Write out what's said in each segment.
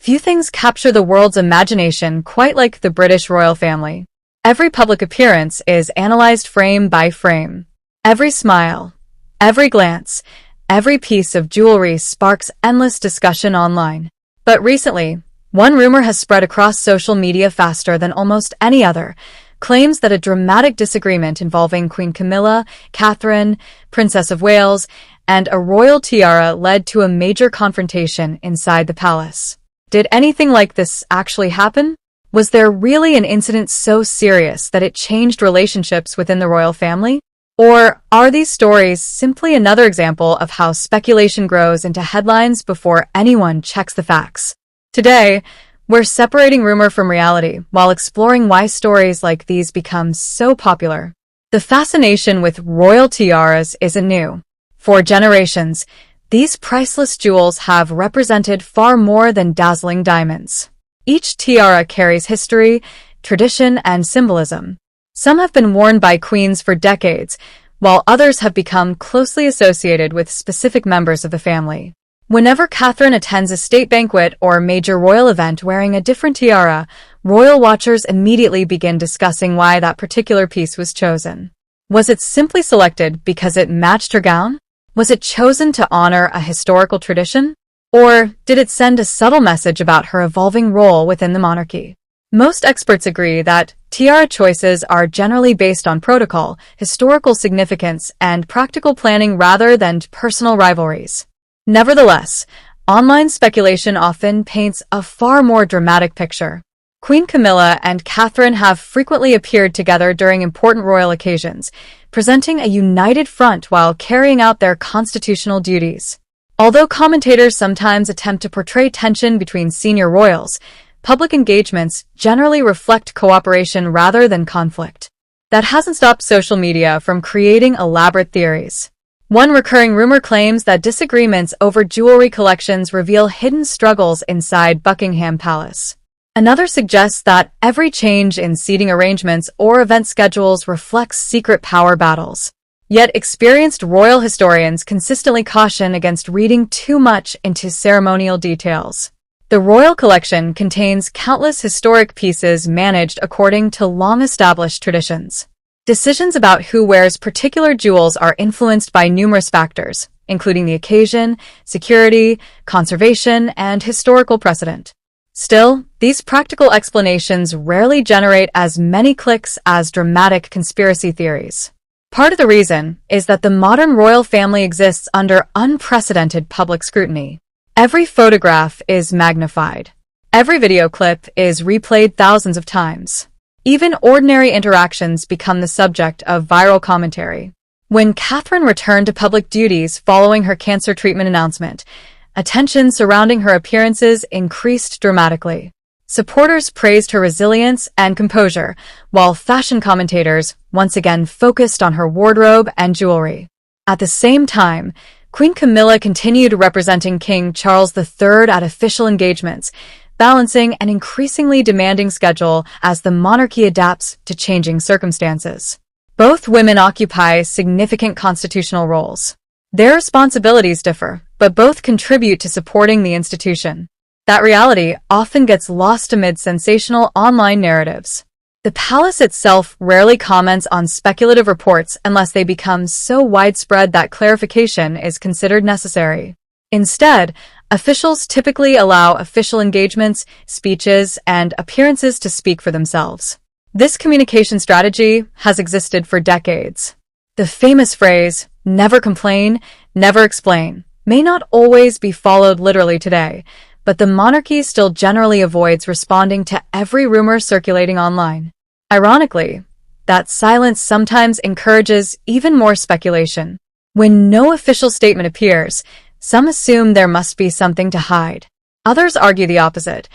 Few things capture the world's imagination quite like the British royal family. Every public appearance is analyzed frame by frame. Every smile, every glance, every piece of jewelry sparks endless discussion online. But recently, one rumor has spread across social media faster than almost any other, claims that a dramatic disagreement involving Queen Camilla, Catherine, Princess of Wales, and a royal tiara led to a major confrontation inside the palace. Did anything like this actually happen? Was there really an incident so serious that it changed relationships within the royal family? Or are these stories simply another example of how speculation grows into headlines before anyone checks the facts? Today, we're separating rumor from reality while exploring why stories like these become so popular. The fascination with royal tiaras isn't new. For generations, these priceless jewels have represented far more than dazzling diamonds. Each tiara carries history, tradition, and symbolism. Some have been worn by queens for decades, while others have become closely associated with specific members of the family. Whenever Catherine attends a state banquet or major royal event wearing a different tiara, royal watchers immediately begin discussing why that particular piece was chosen. Was it simply selected because it matched her gown? Was it chosen to honor a historical tradition? Or did it send a subtle message about her evolving role within the monarchy? Most experts agree that tiara choices are generally based on protocol, historical significance, and practical planning rather than personal rivalries. Nevertheless, online speculation often paints a far more dramatic picture. Queen Camilla and Catherine have frequently appeared together during important royal occasions, presenting a united front while carrying out their constitutional duties. Although commentators sometimes attempt to portray tension between senior royals, public engagements generally reflect cooperation rather than conflict. That hasn't stopped social media from creating elaborate theories. One recurring rumor claims that disagreements over jewelry collections reveal hidden struggles inside Buckingham Palace. Another suggests that every change in seating arrangements or event schedules reflects secret power battles. Yet experienced royal historians consistently caution against reading too much into ceremonial details. The royal collection contains countless historic pieces managed according to long-established traditions. Decisions about who wears particular jewels are influenced by numerous factors, including the occasion, security, conservation, and historical precedent. Still, these practical explanations rarely generate as many clicks as dramatic conspiracy theories. Part of the reason is that the modern royal family exists under unprecedented public scrutiny. Every photograph is magnified. Every video clip is replayed thousands of times. Even ordinary interactions become the subject of viral commentary. When Catherine returned to public duties following her cancer treatment announcement, attention surrounding her appearances increased dramatically. Supporters praised her resilience and composure, while fashion commentators once again focused on her wardrobe and jewelry. At the same time, Queen Camilla continued representing King Charles III at official engagements, balancing an increasingly demanding schedule as the monarchy adapts to changing circumstances. Both women occupy significant constitutional roles. Their responsibilities differ, but both contribute to supporting the institution. That reality often gets lost amid sensational online narratives. The palace itself rarely comments on speculative reports unless they become so widespread that clarification is considered necessary. Instead, officials typically allow official engagements, speeches, and appearances to speak for themselves. This communication strategy has existed for decades. The famous phrase, "never complain, never explain," may not always be followed literally today, but the monarchy still generally avoids responding to every rumor circulating online. Ironically, that silence sometimes encourages even more speculation. When no official statement appears, some assume there must be something to hide. Others argue the opposite,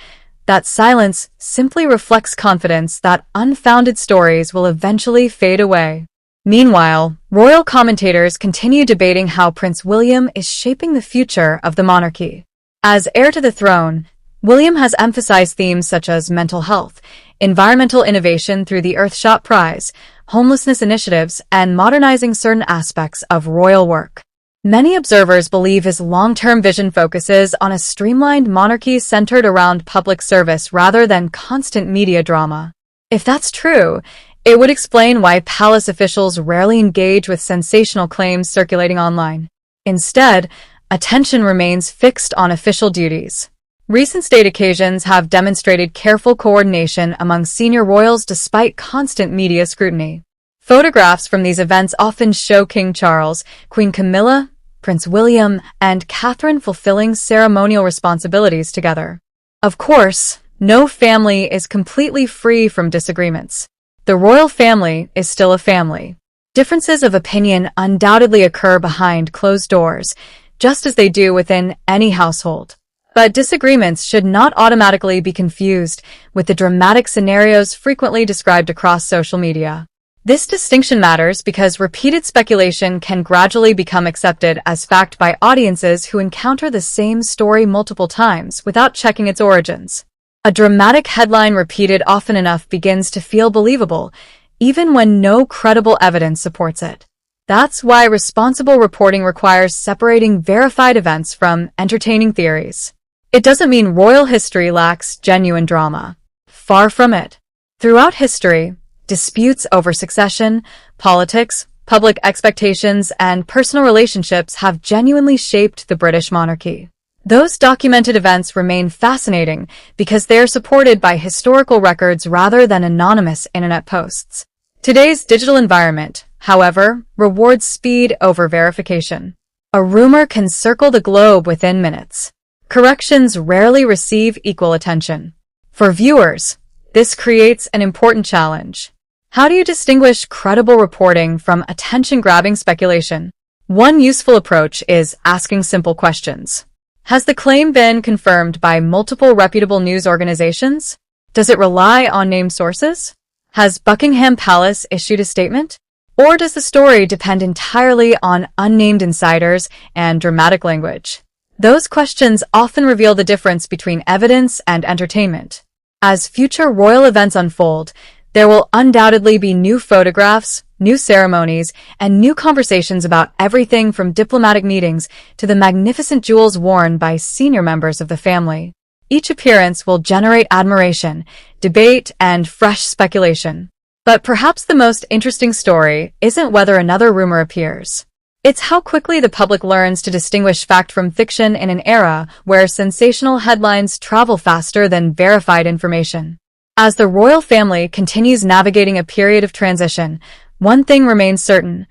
that silence simply reflects confidence that unfounded stories will eventually fade away. Meanwhile, royal commentators continue debating how Prince William is shaping the future of the monarchy. As heir to the throne, William has emphasized themes such as mental health, environmental innovation through the Earthshot Prize, homelessness initiatives, and modernizing certain aspects of royal work. Many observers believe his long-term vision focuses on a streamlined monarchy centered around public service rather than constant media drama. If that's true, it would explain why palace officials rarely engage with sensational claims circulating online. Instead, attention remains fixed on official duties. Recent state occasions have demonstrated careful coordination among senior royals despite constant media scrutiny. Photographs from these events often show King Charles, Queen Camilla, Prince William, and Catherine fulfilling ceremonial responsibilities together. Of course, no family is completely free from disagreements. The royal family is still a family. Differences of opinion undoubtedly occur behind closed doors, just as they do within any household. But disagreements should not automatically be confused with the dramatic scenarios frequently described across social media. This distinction matters because repeated speculation can gradually become accepted as fact by audiences who encounter the same story multiple times without checking its origins. A dramatic headline repeated often enough begins to feel believable, even when no credible evidence supports it. That's why responsible reporting requires separating verified events from entertaining theories. It doesn't mean royal history lacks genuine drama. Far from it. Throughout history, disputes over succession, politics, public expectations, and personal relationships have genuinely shaped the British monarchy. Those documented events remain fascinating because they are supported by historical records rather than anonymous internet posts. Today's digital environment, however, rewards speed over verification. A rumor can circle the globe within minutes. Corrections rarely receive equal attention. For viewers, this creates an important challenge. How do you distinguish credible reporting from attention-grabbing speculation? One useful approach is asking simple questions. Has the claim been confirmed by multiple reputable news organizations? Does it rely on named sources? Has Buckingham Palace issued a statement? Or does the story depend entirely on unnamed insiders and dramatic language? Those questions often reveal the difference between evidence and entertainment. As future royal events unfold, there will undoubtedly be new photographs, new ceremonies, and new conversations about everything from diplomatic meetings to the magnificent jewels worn by senior members of the family. Each appearance will generate admiration, debate, and fresh speculation. But perhaps the most interesting story isn't whether another rumor appears. It's how quickly the public learns to distinguish fact from fiction in an era where sensational headlines travel faster than verified information. As the royal family continues navigating a period of transition, one thing remains certain: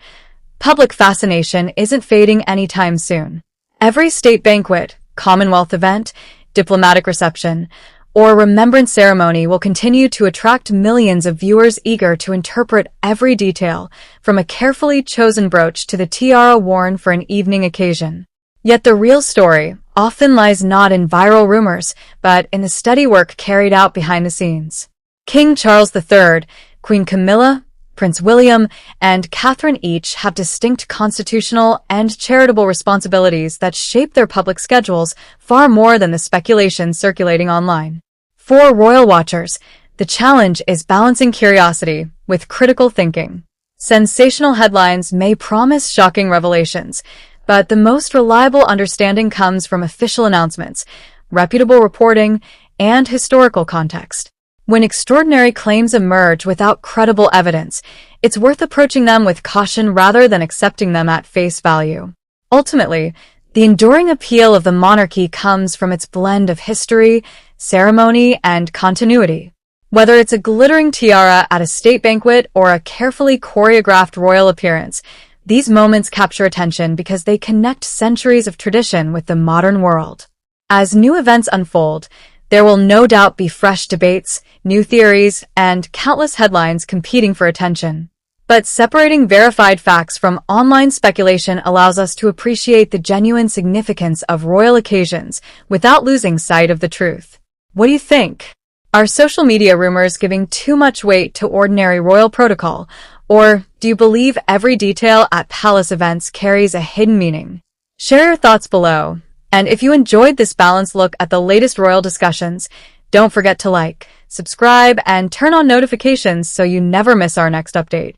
public fascination isn't fading anytime soon. Every state banquet, Commonwealth event, diplomatic reception, or remembrance ceremony will continue to attract millions of viewers eager to interpret every detail, from a carefully chosen brooch to the tiara worn for an evening occasion. Yet the real story often lies not in viral rumors, but in the steady work carried out behind the scenes. King Charles III, Queen Camilla, Prince William, and Catherine each have distinct constitutional and charitable responsibilities that shape their public schedules far more than the speculation circulating online. For royal watchers, the challenge is balancing curiosity with critical thinking. Sensational headlines may promise shocking revelations, but the most reliable understanding comes from official announcements, reputable reporting, and historical context. When extraordinary claims emerge without credible evidence, it's worth approaching them with caution rather than accepting them at face value. Ultimately, the enduring appeal of the monarchy comes from its blend of history, ceremony, and continuity. Whether it's a glittering tiara at a state banquet or a carefully choreographed royal appearance, these moments capture attention because they connect centuries of tradition with the modern world. As new events unfold, there will no doubt be fresh debates, new theories, and countless headlines competing for attention. But separating verified facts from online speculation allows us to appreciate the genuine significance of royal occasions without losing sight of the truth. What do you think? Are social media rumors giving too much weight to ordinary royal protocol, or do you believe every detail at palace events carries a hidden meaning? Share your thoughts below, and if you enjoyed this balanced look at the latest royal discussions, don't forget to like, subscribe, and turn on notifications so you never miss our next update.